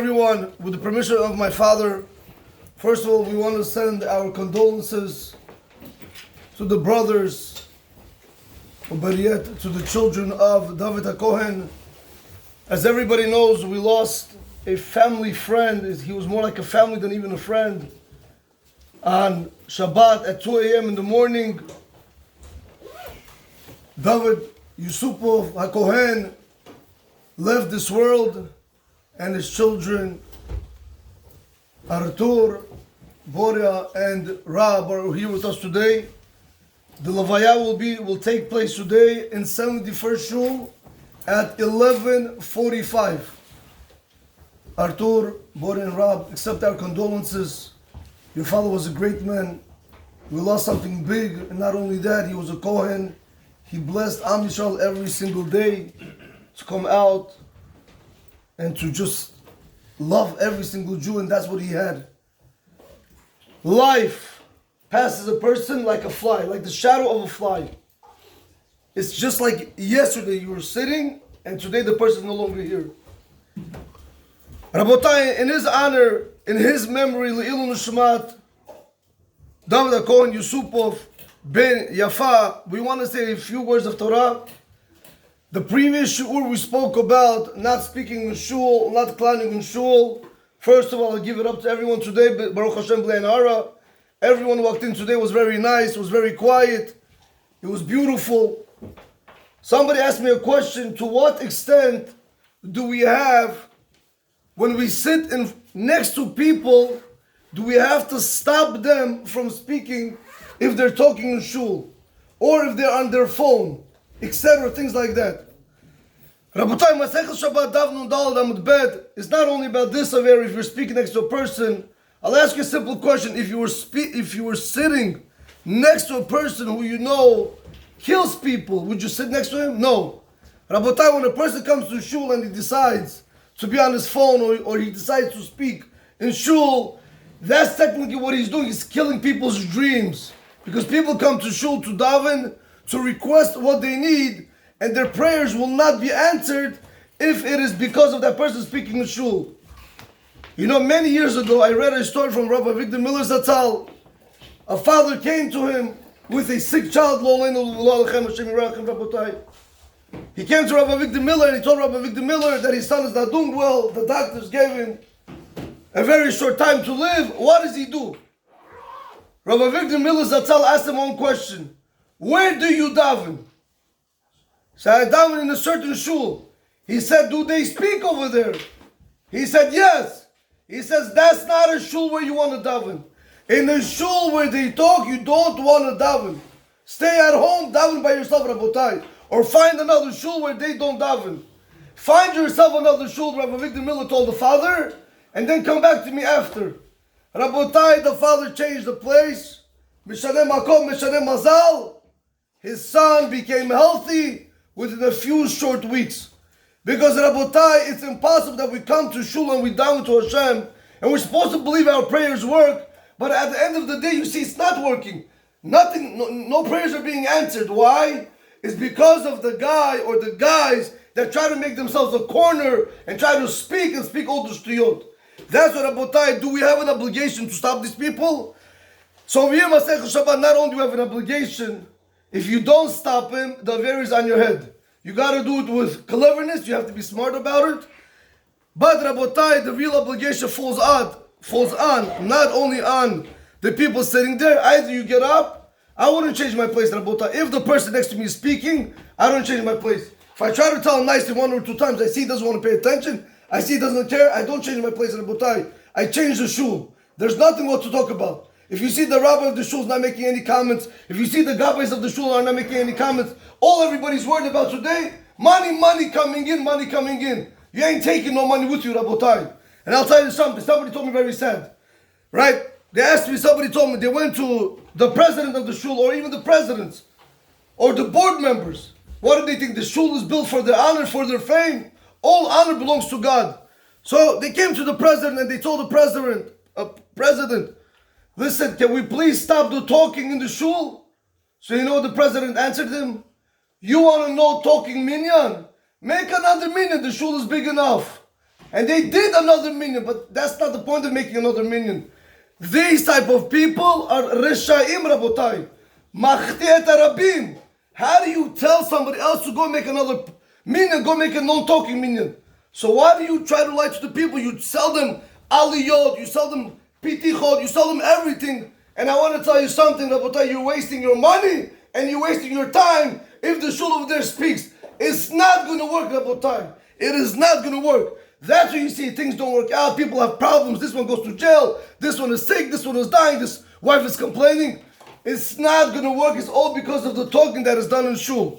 everyone, with the permission of my father, first of all, we want to send our condolences to the brothers, to the children of David HaKohen. As everybody knows, we lost a family friend. He was more like a family than even a friend. On Shabbat at 2 a.m. in the morning, David Yusupov HaKohen left this world, and his children, Artur, Boria, and Rab, are here with us today. The Levaya will take place today in 71st Shul at 11:45. Artur, Boria, and Rab, accept our condolences. Your father was a great man. We lost something big, and not only that, he was a Kohen. He blessed Am Yisrael every single day to come out and to just love every single Jew, and that's what he had. Life passes a person like a fly, like the shadow of a fly. It's just like yesterday you were sitting, and today the person is no longer here. Rabotai, in his honor, in his memory, Le'ilu Nishmat, David HaKohen Yusupov ben Yafa, we want to say a few words of Torah. The previous shiur we spoke about not speaking in shul, not climbing in shul. First of all, I'll give it up to everyone today. Baruch Hashem b'lei hara. Everyone who walked in today was very nice, was very quiet. It was beautiful. Somebody asked me a question: to what extent do we have, when we sit next to people, do we have to stop them from speaking if they're talking in shul, or if they're on their phone, etc., things like that? Rabotai, Masechel Shabbat Daf Nun Daled Amud Bet is not only about this affair. If you're speaking next to a person, I'll ask you a simple question: if you were sitting next to a person who you know kills people, would you sit next to him? No. Rabotai, when a person comes to shul and he decides to be on his phone, or he decides to speak in shul, that's technically what he's doing. He's killing people's dreams, because people come to shul to daven, to request what they need, and their prayers will not be answered if it is because of that person speaking in shul. You know, many years ago, I read a story from Rabbi Victor Miller Zatzal. A father came to him with a sick child. He came to Rabbi Victor Miller and he told Rabbi Victor Miller that his son is not doing well. The doctors gave him a very short time to live. What does he do? Rabbi Victor Miller Zatzal asked him one question: where do you daven? He said, I daven in a certain shul. He said, do they speak over there? He said, yes. He says, that's not a shul where you want to daven. In a shul where they talk, you don't want to daven. Stay at home, daven by yourself, Rabotai. Or find another shul where they don't daven. Find yourself another shul, Rabbi Victor Miller told the father, and then come back to me after. Rabotai, the father changed the place. Mishaneh makom, mishaneh mazal. His son became healthy within a few short weeks. Because Rabotai, it's impossible that we come to shul and we daven to Hashem, and we're supposed to believe our prayers work, but at the end of the day, you see it's not working. Nothing, no prayers are being answered. Why? It's because of the guy or the guys that try to make themselves a corner and try to speak all the shtuyot. That's what Rabotai, do we have an obligation to stop these people? So over here, Masechel Shabbat, not only do you have an obligation, if you don't stop him, the aver is on your head. You got to do it with cleverness. You have to be smart about it. But Rabotai, the real obligation falls on not only on the people sitting there. Either you get up. I wouldn't change my place, Rabotai. If the person next to me is speaking, I don't change my place. If I try to tell him nicely one or two times, I see he doesn't want to pay attention, I see he doesn't care, I don't change my place, Rabotai. I change the shul. There's nothing what to talk about. If you see the rabbi of the shul is not making any comments, if you see the gabbis of the shul are not making any comments, all everybody's worried about today, money coming in. You ain't taking no money with you, Rabotai. And I'll tell you something. Somebody told me very sad. Right? They asked me, somebody told me, they went to the president of the shul, or even the presidents, or the board members. What do they think? The shul is built for their honor, for their fame? All honor belongs to God. So they came to the president and they told the president, listen, can we please stop the talking in the shul? So you know what the president answered him? You want to know talking minyan? Make another minyan, the shul is big enough. And they did another minyan, but that's not the point of making another minyan. These type of people are Rishayim Rabotai. Machti'et Arabim. How do you tell somebody else to go make another minyan, go make a non-talking minyan? So why do you try to lie to the people? You sell them aliyot, you sell them pitichot, you sell them everything. And I want to tell you something, Rabotai, you're wasting your money and you're wasting your time. If the shul over there speaks, it's not going to work, Rabotai. It is not going to work. That's where you see things don't work out. People have problems. This one goes to jail. This one is sick. This one is dying. This wife is complaining. It's not going to work. It's all because of the talking that is done in shul.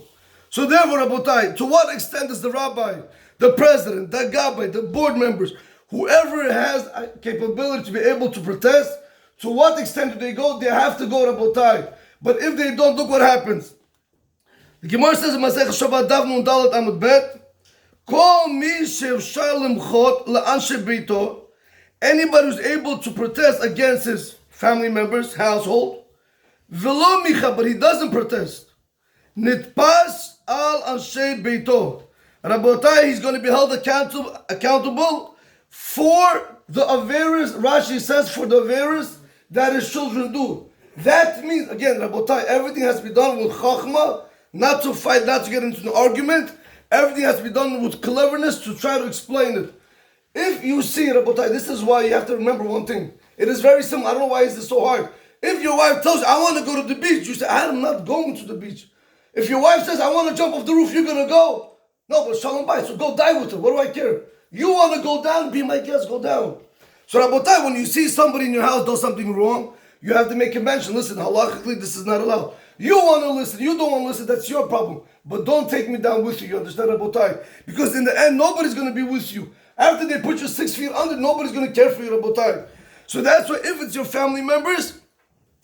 So therefore, Rabotai, to what extent does the rabbi, the president, the gabbai, the board members, whoever has a capability to be able to protest, to what extent do they go? They have to go, Rabotai. But if they don't, look what happens. The Gemara says in Masech Shabbat Daf Nun Dalet Amud Bet, Kol mi she'efshar lemchot la'anshe beito, anybody who's able to protest against his family members, household, v'lo micha, but he doesn't protest, nitpas al anshe beito. Rabotai, he's going to be held accountable for the averas. Rashi says for the averas that his children do. That means, again, Rabotai, everything has to be done with chachma, not to fight, not to get into an argument. Everything has to be done with cleverness to try to explain it. If you see, Rabotai, this is why you have to remember one thing. It is very simple. I don't know why is this so hard. If your wife tells you, I want to go to the beach, you say, I'm not going to the beach. If your wife says, I want to jump off the roof, you're going to go. No, but shalom bay, so go die with her. What do I care? You want to go down, be my guest, go down. So Rabotai, when you see somebody in your house do something wrong, you have to make a mention. Listen, halachically, this is not allowed. You want to listen, you don't want to listen, that's your problem. But don't take me down with you, you understand, Rabotai? Because in the end, nobody's going to be with you. After they put you 6 feet under, nobody's going to care for you, Rabotai. So that's why if it's your family members,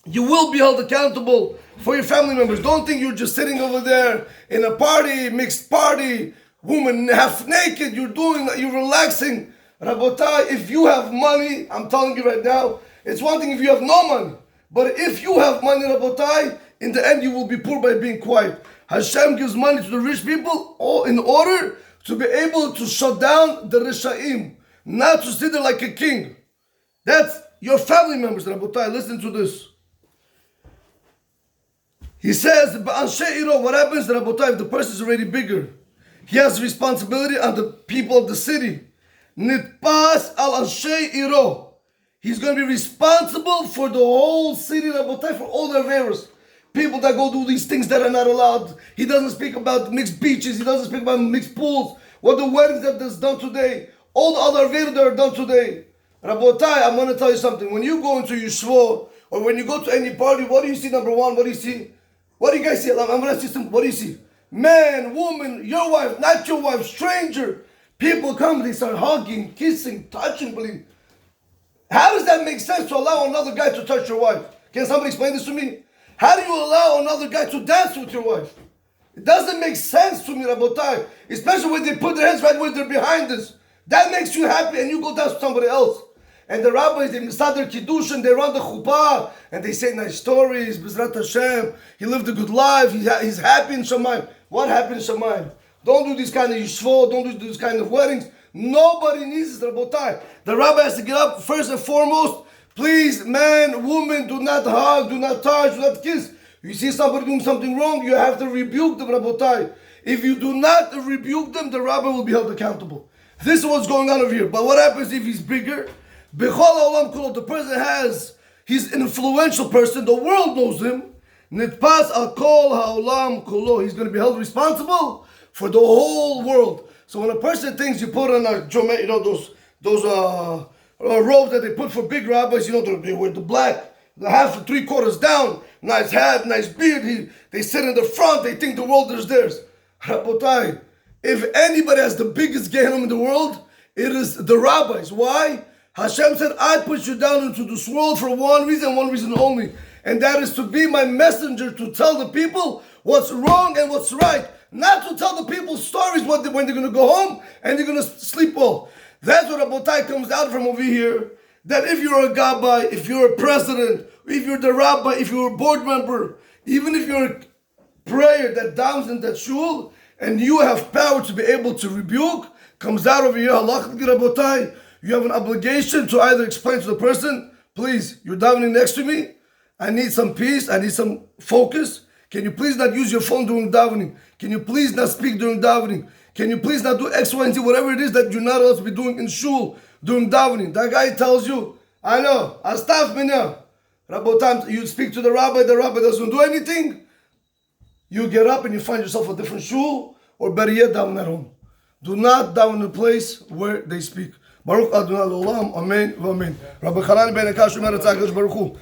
you will be held accountable for your family members. Don't think you're just sitting over there in a party, mixed party, woman half naked, you're relaxing. Rabotai, if you have money, I'm telling you right now, it's one thing if you have no money. But if you have money, Rabotai, in the end you will be poor by being quiet. Hashem gives money to the rich people in order to be able to shut down the Rishaim, not to sit there like a king. That's your family members, Rabotai. Listen to this. He says, what happens, Rabotai, if the person is already bigger? He has responsibility on the people of the city. Nitpas al Anshe Iro. He's going to be responsible for the whole city, Rabotai, for all their errors. People that go do these things that are not allowed. He doesn't speak about mixed beaches. He doesn't speak about mixed pools. What the weddings that is done today. All the other errors that are done today. Rabotai, I'm going to tell you something. When you go into Yeshua, or when you go to any party, what do you see, number one? What do you see? What do you guys see? I'm going to ask you something. What do you see? Man, woman, your wife, not your wife, stranger. People come, they start hugging, kissing, touching, believe. How does that make sense to allow another guy to touch your wife? Can somebody explain this to me? How do you allow another guy to dance with your wife? It doesn't make sense to me, Rabotai. Especially when they put their hands right where they're behind us. That makes you happy and you go dance with somebody else. And the rabbis, they mitzad their kiddush and they run the chuppah and they say nice stories. B'ezrat Hashem, he lived a good life. He's happy in Shamayim. What happened in Shamayim? Don't do this kind of yishvot. Don't do this kind of weddings. Nobody needs this, Rabotai. The rabbi has to get up first and foremost. Please, man, woman, do not hug, do not touch, do not kiss. You see somebody doing something wrong, you have to rebuke them, Rabotai. If you do not rebuke them, the rabbi will be held accountable. This is what's going on over here. But what happens if he's bigger? Bechol Olam Kulo, the person he's an influential person, the world knows him. Nitpas al kol haolam kulo. He's going to be held responsible for the whole world. So when a person thinks you put on those robes that they put for big rabbis, they wear the black, the half and 3/4 down, nice hat, nice beard. They sit in the front. They think the world is theirs. Rabotai, if anybody has the biggest gehenim in the world, it is the rabbis. Why? Hashem said, I put you down into this world for one reason only. And that is to be my messenger to tell the people what's wrong and what's right. Not to tell the people stories when they're going to go home and they're going to sleep well. That's what Rabotai comes out from over here. That if you're a gabbai, if you're a president, if you're the rabbi, if you're a board member, even if you're a prayer that downs in that shul, and you have power to be able to rebuke, comes out over here, halachically, Rabotai, you have an obligation to either explain to the person, please, you're davening next to me, I need some peace, I need some focus. Can you please not use your phone during davening? Can you please not speak during davening? Can you please not do X, Y, and Z, whatever it is that you're not allowed to be doing in shul during davening? That guy tells you, I know, Astaf Minah. Rabotai, you speak to the rabbi doesn't do anything. You get up and you find yourself a different shul, or better yet, daven at home. Do not daven in a place where they speak. Baruch Adonai L'olam, Amen, V'Amen. Rabbi Hanan ben Akash Baruch Hu.